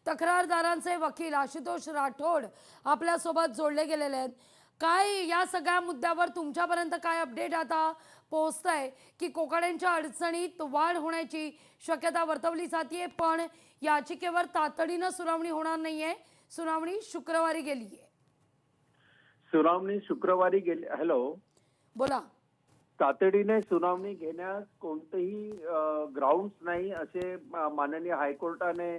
तक्रारदारांचे वकील आशुतोष राठोड आपल्यासोबत जोडले गेलेले आहेत। काय या सगळ्या मुद्द्यावर तुमच्यापर्यंत काय अपडेट आता पोहोचतंय की कोकाड्यांच्या अडचणीत वाढ होण्याची शक्यता वर्तवली जाते, पण याचिकेवर तातडीनं सुनावणी होणार नाहीये, सुनावणी शुक्रवारी गेलीये। सुनावणी शुक्रवारी गेली। हॅलो, बोला। तातडीने सुनावणी घेण्यास कोणतेही ग्राउंड्स नाही असे माननीय हायकोर्टाने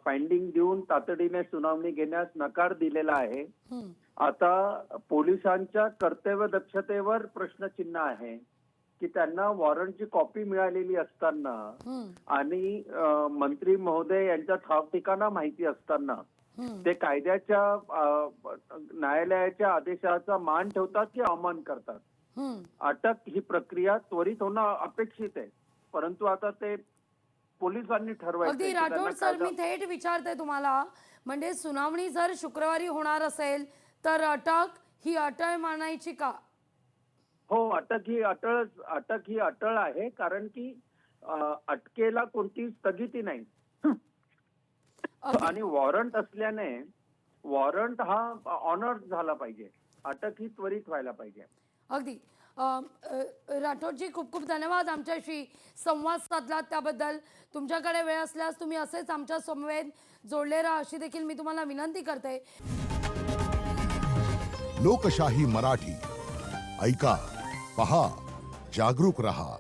फाइंडिंग देऊन तातडीने सुनावणी घेण्यास नकार दिलेला आहे। आता पोलिसांच्या कर्तव्य दक्षतेवर प्रश्नचिन्ह आहे की त्यांना वॉरंटची कॉपी मिळालेली असताना आणि मंत्री महोदय यांचा ठाव ठिकाणा माहिती असताना ते कायद्याच्या न्यायालयाच्या आदेशाचा मान ठेवतात की अवमान करतात। अटक ही प्रक्रिया त्वरित होणं अपेक्षित आहे, परंतु आता ते पोलिसांनी ठरवायचं। अगदी राठोड सर, मी थेट विचारते तुम्हाला, म्हणजे सुनावणी जर शुक्रवारी होणार असेल तर अटक ही अटळ मानायची का? हो, अटक ही अटळ आहे, कारण की अटकेला कोणती स्थगिती नाही आणि वॉरंट असल्याने वॉरंट हा ऑनर झाला पाहिजे, अटक ही त्वरित व्हायला पाहिजे। अगदी राठोडजी, खूप खूप धन्यवाद आमच्याशी संवाद साधलात त्याबद्दल। तुमच्याकडे वेळ असल्यास तुम्ही असेच आमच्या समवेत जोडले राहा अशी देखील मी तुम्हाला विनंती करते। लोकशाही मराठी ऐका, पहा, जागरूक रहा।